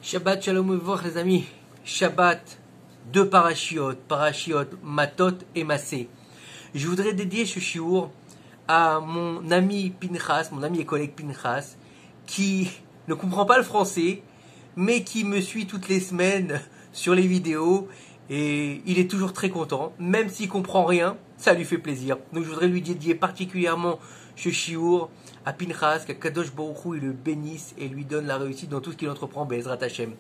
Shabbat Shalom Uvorach les amis. Shabbat, deux parashiot, Matot et Massé. Je voudrais dédier ce shiur à mon ami Pinchas, mon ami et collègue Pinchas, qui ne comprend pas le français, mais qui me suit toutes les semaines sur les vidéos, et il est toujours très content, même s'il comprend rien, ça lui fait plaisir. Donc je voudrais lui dédier particulièrement ce shiur à Pinchas, qu'Akadosh Baruch Hu il le bénisse et lui donne la réussite dans tout ce qu'il entreprend, Be'ezrat Hashem.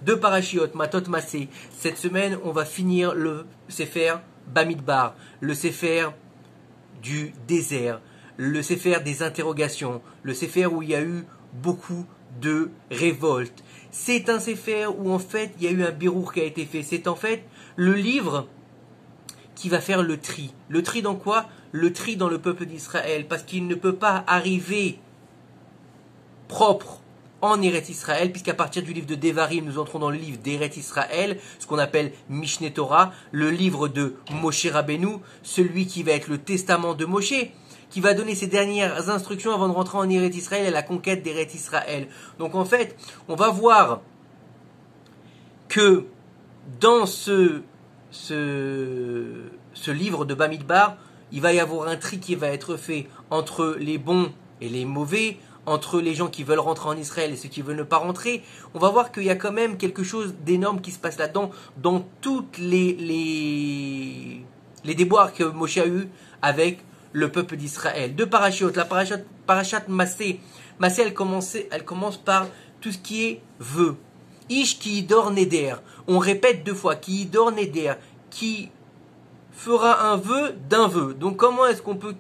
Deux parashiot, Matot Massé. Cette semaine, on va finir le Sefer Bamidbar, le Sefer du désert, le Sefer des interrogations, le Sefer où il y a eu beaucoup de révoltes. C'est un Sefer où en fait il y a eu un birour qui a été fait. C'est en fait le livre qui va faire le tri. Le tri dans quoi? Le tri dans le peuple d'Israël, parce qu'il ne peut pas arriver propre en Eretz Israël, puisqu'à partir du livre de Devarim, nous entrons dans le livre d'Eretz Israël, ce qu'on appelle Mishneh Torah, le livre de Moshe Rabbeinu, celui qui va être le testament de Moshe, qui va donner ses dernières instructions avant de rentrer en Eretz Israël et la conquête d'Eretz Israël. Donc en fait, on va voir que dans ce livre de Bamidbar, il va y avoir un tri qui va être fait entre les bons et les mauvais, entre les gens qui veulent rentrer en Israël et ceux qui veulent ne pas rentrer. On va voir qu'il y a quand même quelque chose d'énorme qui se passe là-dedans, dans toutes les déboires que Moshe a eu avec le peuple d'Israël. Deux parachutes, la parachat Massé. Massé, elle commence par tout ce qui est vœu. Ish ki idor neder. On répète deux fois, ki idor neder, qui fera un vœu d'un vœu. Donc comment est-ce qu'on peut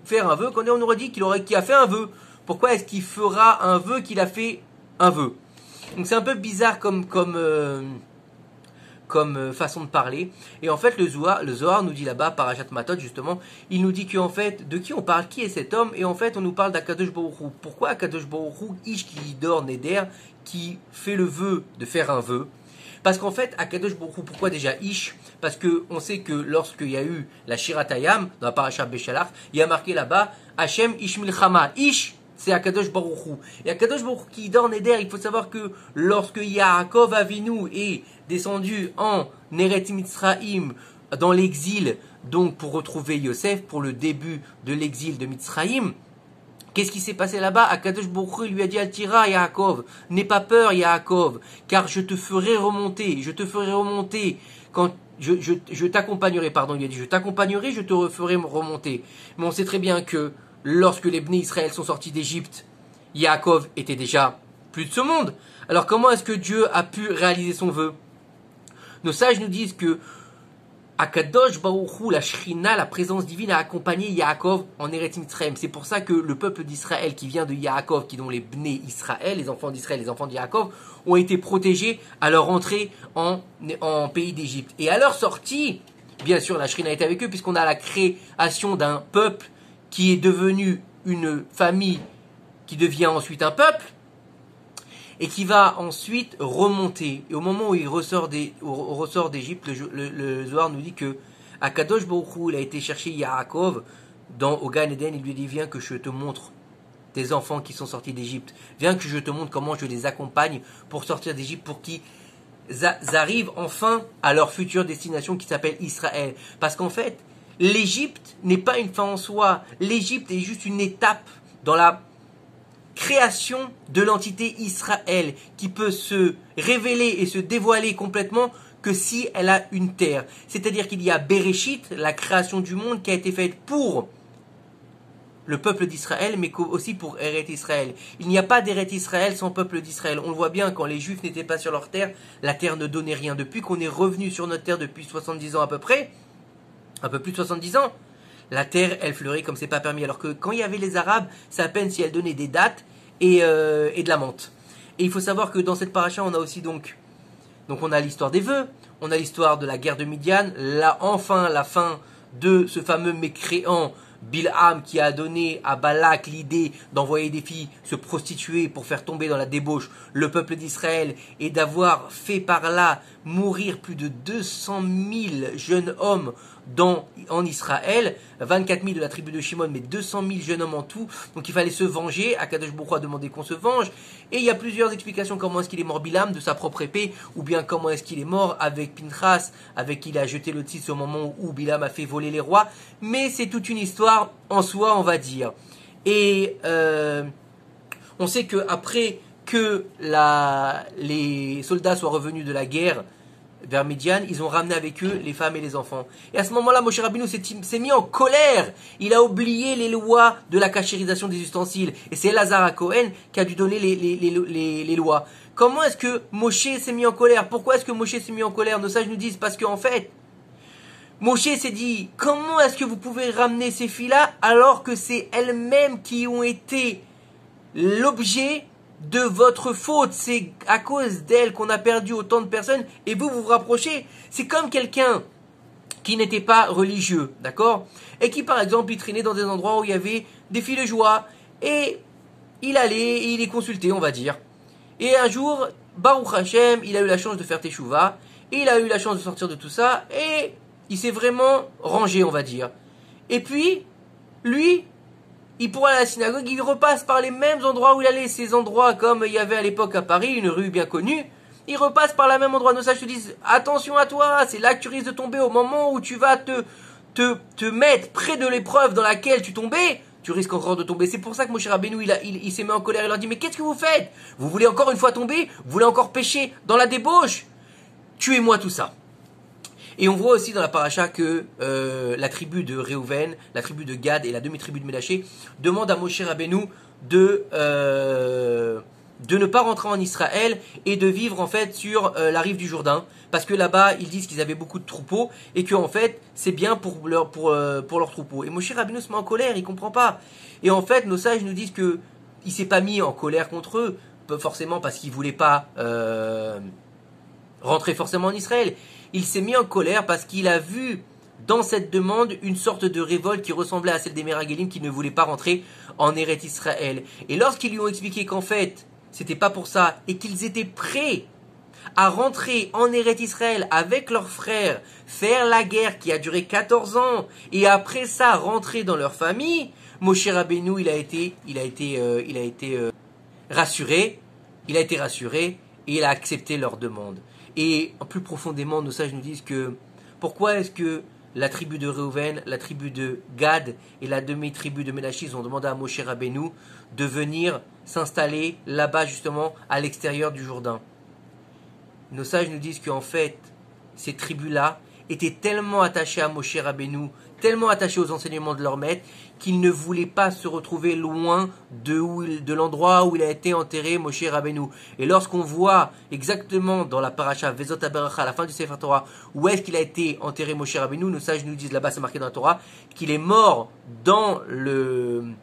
faire un vœu quand on aurait dit qu'il a fait un vœu? Pourquoi est-ce qu'il fera un vœu qu'il a fait un vœu? Donc c'est un peu bizarre comme façon de parler. Et en fait le Zohar nous dit là-bas, Parashat Matot justement, il nous dit qu'en fait, de qui on parle? Qui est cet homme? Et en fait on nous parle d'Akadosh Baruch Hu. Pourquoi Akadosh Baruch Hu, Ish ki dor neder, qui fait le vœu de faire un vœu? Parce qu'en fait, Akadosh Baruch Hu, pourquoi déjà Ish? Parce que on sait que lorsqu'il y a eu la Shiratayam, dans la Parashat Beshalach, il y a marqué là-bas, Hashem Ish Milchama. Ish, c'est Akadosh Baruch Hu. Et Akadosh Baruch Hu qui dort Neder, il faut savoir que lorsque Yaakov Avinu est descendu en Eretz Mitzrayim, dans l'exil, donc pour retrouver Yosef, pour le début de l'exil de Mitzrayim, qu'est-ce qui s'est passé là-bas? Akadosh Baruch Hu lui a dit Altira Yaakov, n'aie pas peur Yaakov, car je te ferai remonter quand je t'accompagnerai, pardon, il a dit je t'accompagnerai, je te ferai remonter. Mais on sait très bien que lorsque les Bnei Israël sont sortis d'Égypte, Yaakov était déjà plus de ce monde. Alors comment est-ce que Dieu a pu réaliser son vœu? Nos sages nous disent que Akadosh Baruch Hu, la Shrina, la présence divine, a accompagné Yaakov en Eretz Mitzrayim. C'est pour ça que le peuple d'Israël qui vient de Yaakov, qui sont les Bnei Israël, les enfants d'Israël, les enfants de Yaakov, ont été protégés à leur entrée en pays d'Égypte. Et à leur sortie, bien sûr, la Shrina est avec eux, puisqu'on a la création d'un peuple qui est devenu une famille, qui devient ensuite un peuple, et qui va ensuite remonter. Et au moment où il ressort d'Égypte, le Zohar nous dit que Akadosh Baruch Hu, il a été chercher Yaakov au Gan Eden, il lui dit viens que je te montre tes enfants qui sont sortis d'Égypte, viens que je te montre comment je les accompagne pour sortir d'Égypte, pour qu'ils arrivent enfin à leur future destination qui s'appelle Israël. Parce qu'en fait, l'Égypte n'est pas une fin en soi, l'Égypte est juste une étape dans la création de l'entité Israël, qui peut se révéler et se dévoiler complètement que si elle a une terre. C'est-à-dire qu'il y a Bereshit, la création du monde qui a été faite pour le peuple d'Israël, mais aussi pour Eretz Israël. Il n'y a pas d'Eretz Israël sans peuple d'Israël. On le voit bien, quand les Juifs n'étaient pas sur leur terre, la terre ne donnait rien. Depuis qu'on est revenu sur notre terre depuis 70 ans à peu près, un peu plus de 70 ans, la terre, elle fleurit comme c'est pas permis. Alors que quand il y avait les Arabes, c'est à peine si elles donnaient des dattes et de la menthe. Et il faut savoir que dans cette paracha, on a aussi donc on a l'histoire des vœux, on a l'histoire de la guerre de Midian, enfin la fin de ce fameux mécréant Bilham qui a donné à Balak l'idée d'envoyer des filles se prostituer pour faire tomber dans la débauche le peuple d'Israël et d'avoir fait par là mourir plus de 200 000 jeunes hommes en Israël, 24 000 de la tribu de Shimon, mais 200 000 jeunes hommes en tout. Donc il fallait se venger. Akadosh Baruch Hu a demandé qu'on se venge. Et il y a plusieurs explications comment est-ce qu'il est mort Bilam de sa propre épée, ou bien comment est-ce qu'il est mort avec Pinchas, avec qui il a jeté le tzitz au moment où Bilam a fait voler les rois. Mais c'est toute une histoire en soi, on va dire. Et on sait que après que les soldats soient revenus de la guerre vers Midian, ils ont ramené avec eux les femmes et les enfants. Et à ce moment-là, Moshe Rabbeinu s'est mis en colère. Il a oublié les lois de la cachérisation des ustensiles. Et c'est Elazar à Cohen qui a dû donner les lois. Comment est-ce que Moshe s'est mis en colère? Pourquoi est-ce que Moshe s'est mis en colère? Nos sages nous disent parce qu'en fait, Moshe s'est dit, comment est-ce que vous pouvez ramener ces filles-là alors que c'est elles-mêmes qui ont été l'objet de votre faute, c'est à cause d'elle qu'on a perdu autant de personnes et vous vous rapprochez. C'est comme quelqu'un qui n'était pas religieux, d'accord? Et qui par exemple il traînait dans des endroits où il y avait des filles de joie et il allait et il les consultait, on va dire. Et un jour, Baruch Hashem, il a eu la chance de faire teshuva et il a eu la chance de sortir de tout ça et il s'est vraiment rangé, on va dire. Et puis, lui, il pourra aller à la synagogue, il repasse par les mêmes endroits où il allait, ces endroits comme il y avait à l'époque à Paris, une rue bien connue, il repasse par le même endroit. Nos sages te disent, attention à toi, c'est là que tu risques de tomber au moment où tu vas te mettre près de l'épreuve dans laquelle tu tombais, tu risques encore de tomber. C'est pour ça que Moshe Rabbeinu, il s'est mis en colère, il leur dit, mais qu'est-ce que vous faites? Vous voulez encore une fois tomber? Vous voulez encore pécher dans la débauche? Tuez-moi tout ça. Et on voit aussi dans la paracha que la tribu de Réhouven, la tribu de Gad et la demi-tribu de Ménaché demandent à Moshe Rabbeinu de ne pas rentrer en Israël et de vivre en fait sur la rive du Jourdain, parce que là-bas ils disent qu'ils avaient beaucoup de troupeaux et que en fait c'est bien pour leurs troupeaux. Et Moshe Rabbeinu se met en colère, il comprend pas. Et en fait nos sages nous disent que il s'est pas mis en colère contre eux, forcément parce qu'il voulait pas rentrer forcément en Israël. Il s'est mis en colère parce qu'il a vu dans cette demande une sorte de révolte qui ressemblait à celle des Méragelim qui ne voulaient pas rentrer en Eretz Israël. Et lorsqu'ils lui ont expliqué qu'en fait, c'était pas pour ça, et qu'ils étaient prêts à rentrer en Eretz Israël avec leurs frères, faire la guerre qui a duré 14 ans, et après ça, rentrer dans leur famille, Moshe Rabbeinu, il a été rassuré, et il a accepté leur demande. Et plus profondément, nos sages nous disent que pourquoi est-ce que la tribu de Réhouven, la tribu de Gad et la demi-tribu de Ménaché ont demandé à Moshe Rabbeinu de venir s'installer là-bas justement à l'extérieur du Jourdain. Nos sages nous disent qu'en fait, ces tribus-là étaient tellement attachées à Moshe Rabbeinu, tellement attachés aux enseignements de leur maître, qu'ils ne voulaient pas se retrouver loin de l'endroit où il a été enterré Moshe Rabbeinu. Et lorsqu'on voit exactement dans la paracha Vezot HaBeracha, à la fin du Sefer Torah, où est-ce qu'il a été enterré Moshe Rabbeinu, nos sages nous disent là-bas, c'est marqué dans la Torah, qu'il est mort dans le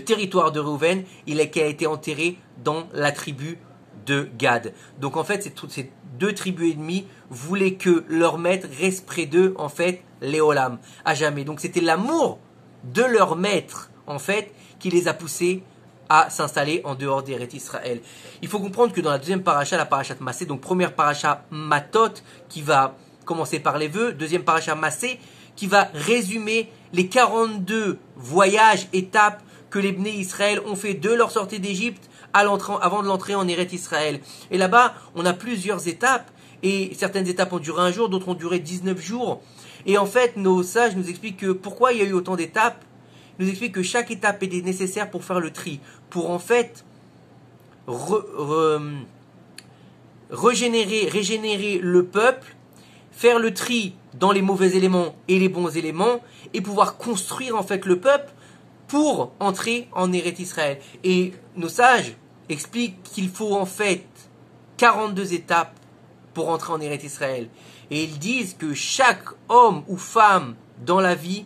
territoire de Réhouven, qu'il a été enterré dans la tribu de Gad. Donc en fait, ces deux tribus ennemies voulaient que leur maître reste près d'eux, en fait, l'éolam, à jamais. Donc c'était l'amour de leur maître, en fait, qui les a poussés à s'installer en dehors d'Eretz Israël. Il faut comprendre que dans la deuxième paracha, la paracha de Massé, donc première paracha Matot, qui va commencer par les vœux, deuxième paracha Massé, qui va résumer les 42 voyages, étapes que les Bnei Israël ont fait de leur sortie d'Égypte avant de l'entrée en Eretz Israël. Et là-bas, on a plusieurs étapes, et certaines étapes ont duré un jour, d'autres ont duré 19 jours. Et en fait, nos sages nous expliquent que pourquoi il y a eu autant d'étapes. Ils nous expliquent que chaque étape est nécessaire pour faire le tri, pour en fait régénérer le peuple, faire le tri dans les mauvais éléments et les bons éléments, et pouvoir construire en fait le peuple pour entrer en Eretz Israël. Et nos sages expliquent qu'il faut en fait 42 étapes pour entrer en Eretz Israël. Et ils disent que chaque homme ou femme dans la vie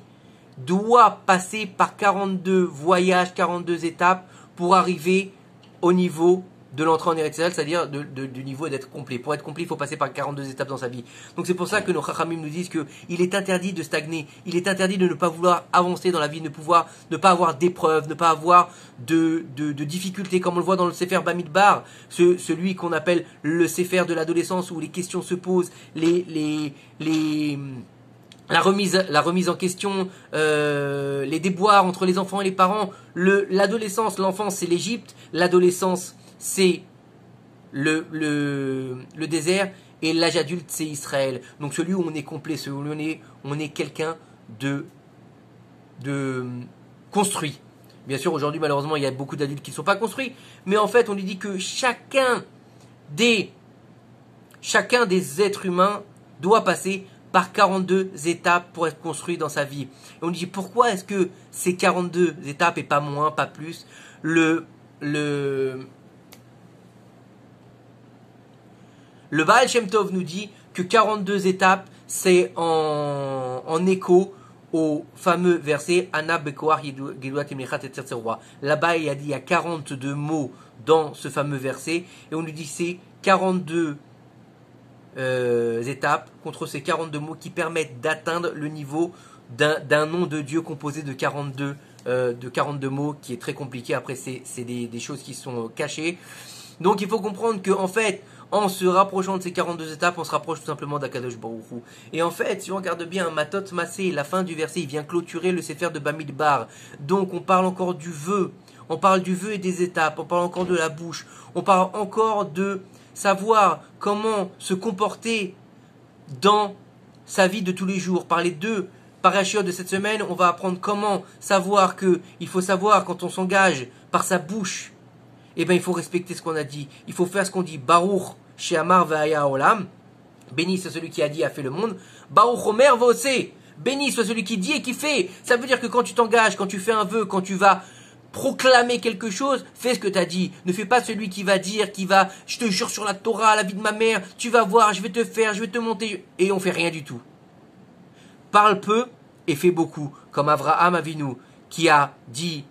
doit passer par 42 voyages, 42 étapes pour arriver au niveau de l'entrée en Eretz Israël, c'est-à-dire du niveau d'être complet. Pour être complet, il faut passer par 42 étapes dans sa vie. Donc c'est pour ça que nos Chachamim nous disent qu'il est interdit de stagner, il est interdit de ne pas vouloir avancer dans la vie, ne pas avoir d'épreuves, ne pas avoir de difficultés, comme on le voit dans le Sefer Bamidbar, celui qu'on appelle le Sefer de l'adolescence, où les questions se posent, la remise en question, les déboires entre les enfants et les parents, l'adolescence, l'enfance c'est l'Égypte, l'adolescence c'est le désert, et l'âge adulte c'est Israël. Donc celui où on est complet, celui où on est quelqu'un de construit. Bien sûr aujourd'hui malheureusement il y a beaucoup d'adultes qui ne sont pas construits, mais en fait on lui dit que chacun des êtres humains doit passer par 42 étapes pour être construit dans sa vie. Et on dit pourquoi est-ce que ces 42 étapes et pas moins, pas plus, le Baal Shem Tov nous dit que 42 étapes c'est en écho au fameux verset Ana Bekoar Giluat Imlechat et Tzetzerwa. Là-bas il y a 42 mots dans ce fameux verset et on nous dit c'est 42 étapes contre ces 42 mots qui permettent d'atteindre le niveau d'un nom de Dieu composé de 42 mots qui est très compliqué. Après c'est des choses qui sont cachées. Donc il faut comprendre que en fait en se rapprochant de ces 42 étapes, on se rapproche tout simplement d'Akadosh Baruch Hu. Et en fait, si on regarde bien, Matot Masé, la fin du verset, il vient clôturer le Sefer de Bamidbar. Donc on parle encore du vœu, on parle du vœu et des étapes, on parle encore de la bouche, on parle encore de savoir comment se comporter dans sa vie de tous les jours. Par les deux parachutes de cette semaine, on va apprendre comment savoir qu'il faut savoir quand on s'engage par sa bouche, eh bien il faut respecter ce qu'on a dit. Il faut faire ce qu'on dit. Baruch She'amar Ve'aya Olam. Béni soit celui qui a dit, a fait le monde. Baruch Omer V'oseh. Béni soit celui qui dit et qui fait. Ça veut dire que quand tu t'engages, quand tu fais un vœu, quand tu vas proclamer quelque chose, fais ce que tu as dit. Ne fais pas celui qui va dire, je te jure sur la Torah, la vie de ma mère, tu vas voir, je vais te faire, je vais te monter. Et on fait rien du tout. Parle peu et fais beaucoup. Comme Avraham Avinu qui a dit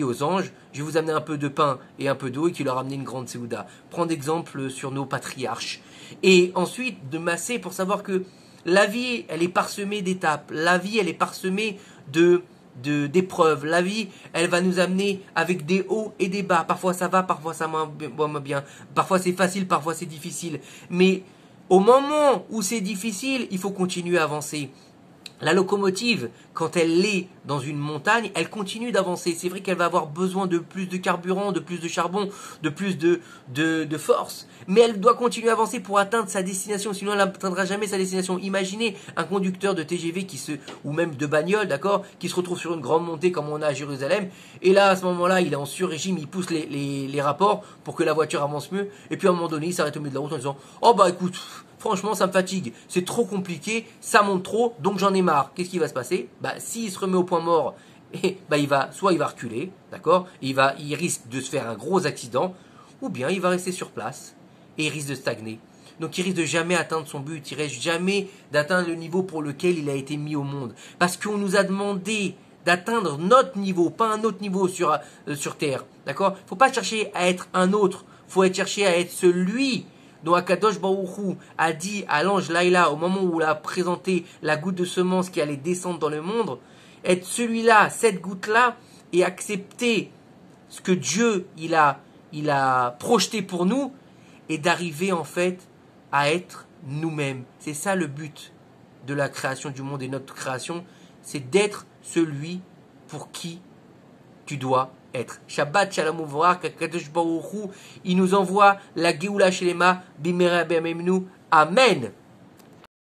aux anges, je vais vous amener un peu de pain et un peu d'eau, et qui leur a amené une grande séouda. Prends d'exemple sur nos patriarches. Et ensuite, de masser pour savoir que la vie, elle est parsemée d'étapes. La vie, elle est parsemée d'épreuves. La vie, elle va nous amener avec des hauts et des bas. Parfois ça va, parfois ça moins bien. Parfois c'est facile, parfois c'est difficile. Mais au moment où c'est difficile, il faut continuer à avancer. La locomotive, quand elle est dans une montagne, elle continue d'avancer. C'est vrai qu'elle va avoir besoin de plus de carburant, de plus de charbon, de plus de force. Mais elle doit continuer à avancer pour atteindre sa destination. Sinon, elle n'atteindra jamais sa destination. Imaginez un conducteur de TGV ou même de bagnole, d'accord, qui se retrouve sur une grande montée comme on a à Jérusalem. Et là, à ce moment-là, il est en sur-régime, il pousse les rapports pour que la voiture avance mieux. Et puis à un moment donné, il s'arrête au milieu de la route en disant « Oh bah écoute, franchement, ça me fatigue, c'est trop compliqué, ça monte trop, donc j'en ai marre. » Qu'est-ce qui va se passer? Bah, s'il se remet au point mort, bah, il va reculer, d'accord? Il risque de se faire un gros accident, ou bien il va rester sur place et il risque de stagner. Donc il risque de jamais atteindre son but, il risque jamais d'atteindre le niveau pour lequel il a été mis au monde. Parce qu'on nous a demandé d'atteindre notre niveau, pas un autre niveau sur Terre, d'accord? Il ne faut pas chercher à être un autre, il faut chercher à être celui dont Akadosh Baruch Hu a dit à l'ange Laïla au moment où il a présenté la goutte de semence qui allait descendre dans le monde, être celui-là, cette goutte-là, et accepter ce que Dieu il a projeté pour nous, et d'arriver en fait à être nous-mêmes. C'est ça le but de la création du monde et notre création, c'est d'être celui pour qui tu dois être. Shabbat Shalom Uvrak, Kadosh Baruch Hu, il nous envoie la Geoula Shelema, Bimera B'Amemnu. Amen.